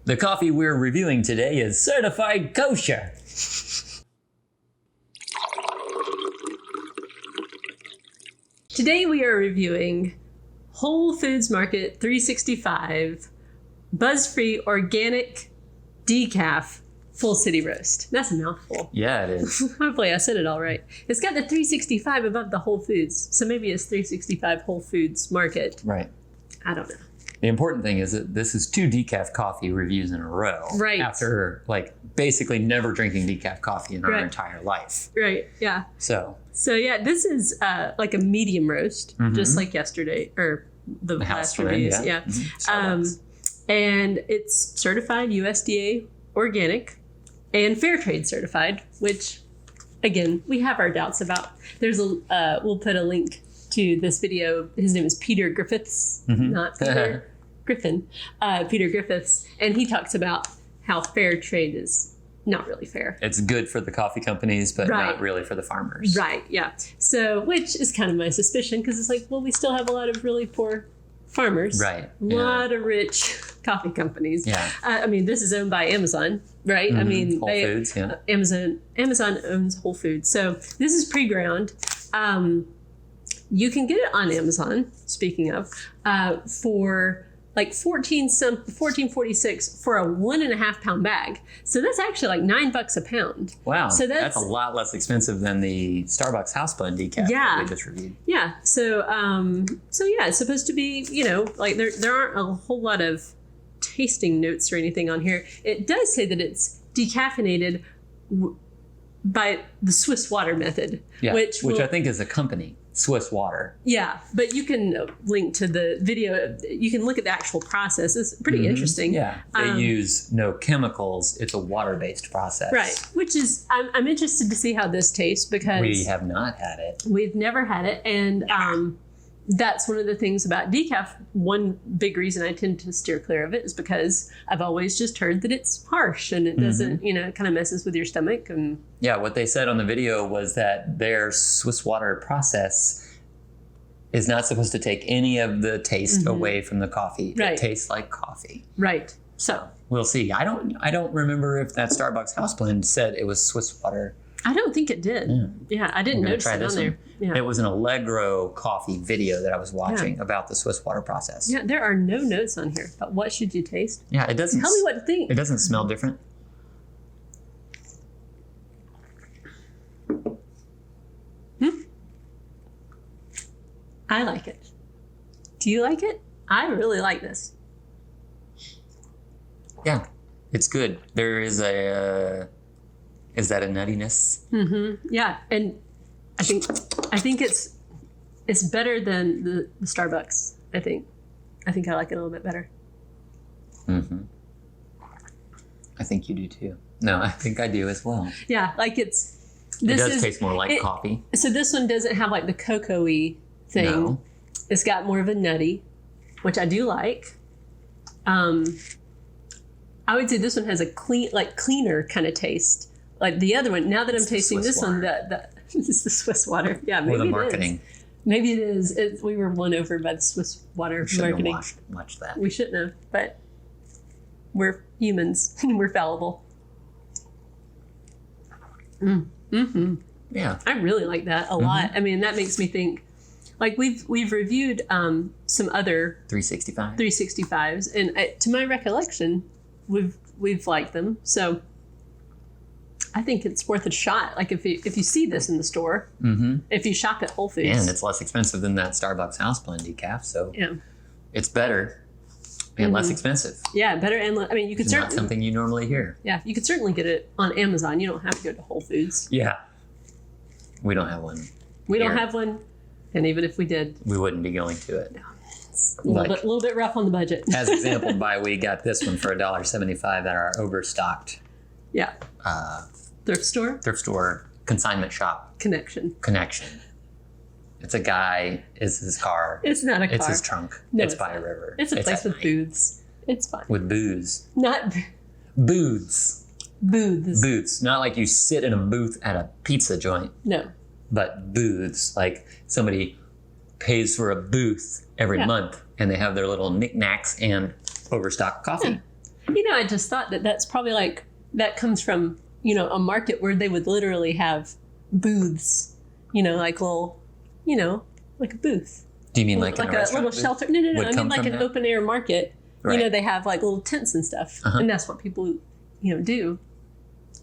The coffee we're reviewing today is certified kosher. Today we are reviewing Whole Foods Market 365 Buzz-Free Organic Decaf Full City Roast. That's a mouthful. Yeah, it is. Hopefully I said it all right. It's got the 365 above the Whole Foods, so maybe it's 365 Whole Foods Market. Right. I don't know. The important thing is that this is 2 decaf coffee reviews in a row. Right. After basically never drinking decaf coffee in our entire life. Right, yeah. So yeah, this is like a medium roast, just like yesterday, or the last reviews. Yeah. And it's certified USDA organic and fair trade certified, which again, we have our doubts about. There's we'll put a link to this video. His name is Peter Griffiths, not Peter Griffin, Peter Griffiths. And he talks about how fair trade is not really fair. It's good for the coffee companies, but not really for the farmers. Right, yeah. So, which is kind of my suspicion, because it's like, well, we still have a lot of really poor farmers. Right. A lot of rich coffee companies. Yeah. I mean, this is owned by Amazon, right? I mean, Whole Foods, yeah. Amazon owns Whole Foods. So this is pre-ground. You can get it on Amazon, speaking of, for like $14.46 for a 1.5 pound bag. So that's actually like $9 a pound. Wow. So that's a lot less expensive than the Starbucks house blend decaf that we just reviewed. Yeah. So yeah, it's supposed to be, like there aren't a whole lot of tasting notes or anything on here. It does say that it's decaffeinated by the Swiss water method. Yeah. Which I think is a company. Swiss water. Yeah, but you can link to the video. You can look at the actual process. It's pretty interesting. Yeah, they use no chemicals. It's a water-based process. Right, which is, I'm interested to see how this tastes, because we have not had it. We've never had it, and that's one of the things about decaf. One big reason I tend to steer clear of it is because I've always just heard that it's harsh and it doesn't, it kind of messes with your stomach. And yeah, what they said on the video was that their Swiss water process is not supposed to take any of the taste away from the coffee. Right. It tastes like coffee. Right. So we'll see. I don't remember if that Starbucks house blend said it was Swiss water. I don't think it did. Yeah, I didn't notice it on there. Yeah. It was an Allegro coffee video that I was watching about the Swiss water process. Yeah, there are no notes on here about what should you taste. Yeah, it doesn't. Tell me what to think. It doesn't smell different. I like it. Do you like it? I really like this. Yeah, it's good. There is is that a nuttiness? Yeah, and I think it's better than the Starbucks. I think I like it a little bit better. I think you do too. No, I think I do as well. Yeah, like it does taste more like coffee. So this one doesn't have like the cocoa-y thing. No. It's got more of a nutty, which I do like. I would say this one has a cleaner kind of taste. Like the other one, now that I'm tasting this one, that is the Swiss water. Yeah, maybe or the marketing. Maybe it is. We were won over by the Swiss water marketing. We shouldn't have watched that. We shouldn't have, but we're humans. We're fallible. Yeah. I really like that a lot. I mean, that makes me think, like we've reviewed some other 365s, and to my recollection, we've liked them. So I think it's worth a shot. Like if you see this in the store, if you shop at Whole Foods, and it's less expensive than that Starbucks house blend decaf, so it's better and less expensive. Yeah, better and I mean, you could certainly, not something you normally hear. Yeah, you could certainly get it on Amazon. You don't have to go to Whole Foods. Yeah, we don't have one. We don't have one, and even if we did, we wouldn't be going to it. No. It's a little bit rough on the budget. As exampled by, we got this one for $1.75 at our overstocked. Yeah. Thrift store, consignment shop. Connection. It's a guy. It's his car. It's not a car. It's his trunk. No, it's by a river. It's a place with booths. It's fine. With booze. Not booths. Booths. Booths. Not like you sit in a booth at a pizza joint. No. But booths. Like somebody pays for a booth every month, and they have their little knickknacks and overstock coffee. I just thought that that's probably like, that comes from, a market where they would literally have booths, like little, like a booth. Do you mean like a little shelter? No. I mean like an open air market. Right. They have like little tents and stuff. And that's what people, do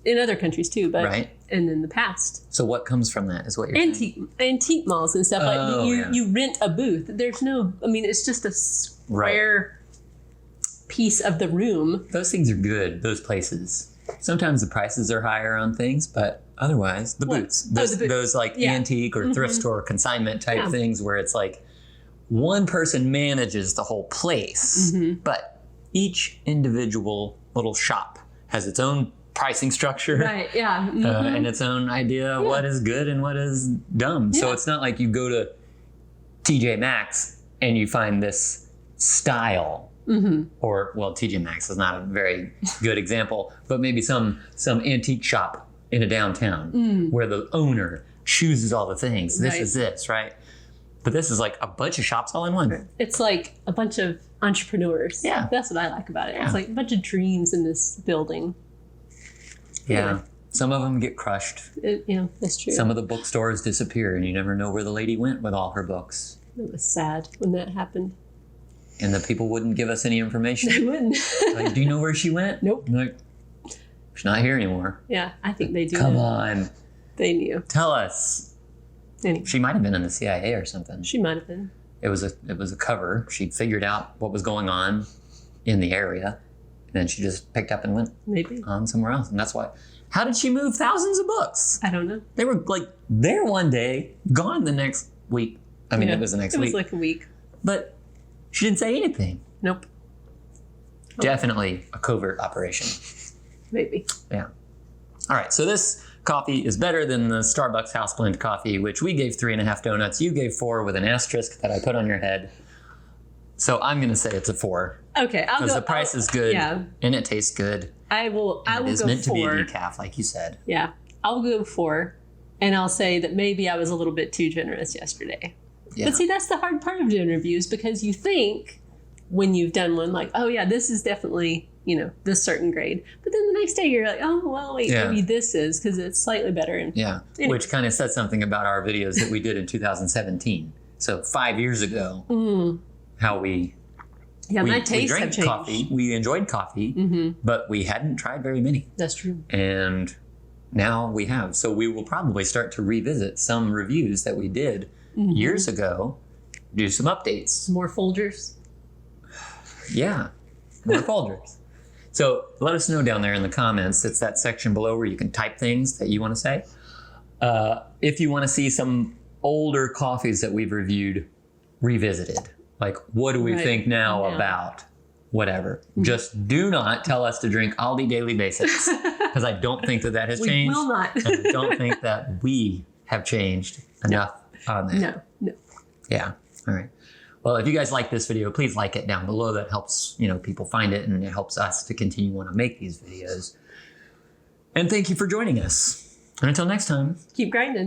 in other countries too, but and in the past. So what comes from that is what you're saying? Antique malls and stuff. You rent a booth. There's no, it's just a square piece of the room. Those things are good, those places. Sometimes the prices are higher on things, but otherwise, the booths. Those like antique or thrift store consignment type things where it's like one person manages the whole place, but each individual little shop has its own pricing structure. Right, yeah. And its own idea of what is good and what is dumb. Yeah. So it's not like you go to TJ Maxx and you find this style. Or, well, TJ Maxx is not a very good example, but maybe some antique shop in a downtown where the owner chooses all the things. This is this, right? But this is like a bunch of shops all in one. It's like a bunch of entrepreneurs. Yeah. That's what I like about it. Yeah. It's like a bunch of dreams in this building. Yeah. Anyway. Some of them get crushed. That's true. Some of the bookstores disappear and you never know where the lady went with all her books. It was sad when that happened. And the people wouldn't give us any information. They wouldn't. Like, do you know where she went? Nope. Like, she's not here anymore. Yeah, I think they do. Come on. They knew. Tell us. Anyway. She might have been in the CIA or something. She might have been. It was a cover. She figured out what was going on in the area. And then she just picked up and went on somewhere else. And that's why. How did she move thousands of books? I don't know. They were like there one day, gone the next week. I mean, it was the next week. It was like a week. But she didn't say anything. Nope. Definitely a covert operation. Maybe. Yeah. All right. So this coffee is better than the Starbucks house blend coffee, which we gave 3.5 donuts. You gave 4 with an asterisk that I put on your head. So I'm going to say it's a 4. Okay. Because the price is good. Yeah. And it tastes good. I will go 4. It is meant to be a decaf, like you said. Yeah. I'll go 4. And I'll say that maybe I was a little bit too generous yesterday. Yeah. But see, that's the hard part of doing reviews, because you think when you've done one, like, oh yeah, this is definitely, this certain grade. But then the next day you're like, oh, well, wait, maybe this is, because it's slightly better. And, anyway. Which kind of says something about our videos that we did in 2017. So 5 years ago, how we my tastes have changed. Coffee. We enjoyed coffee, but we hadn't tried very many. That's true. And now we have. So we will probably start to revisit some reviews that we did years ago, do some updates. More Folgers? Yeah, more Folgers. So let us know down there in the comments. It's that section below where you can type things that you want to say. If you want to see some older coffees that we've reviewed revisited, like what do we think now about whatever. Just do not tell us to drink Aldi Daily Basics, because I don't think that has changed. We will not. And I don't think that we have changed enough on that. No. Yeah. All right. Well, if you guys like this video, please like it down below. That helps, people find it, and it helps us to continue want to make these videos. And thank you for joining us. And until next time, keep grinding.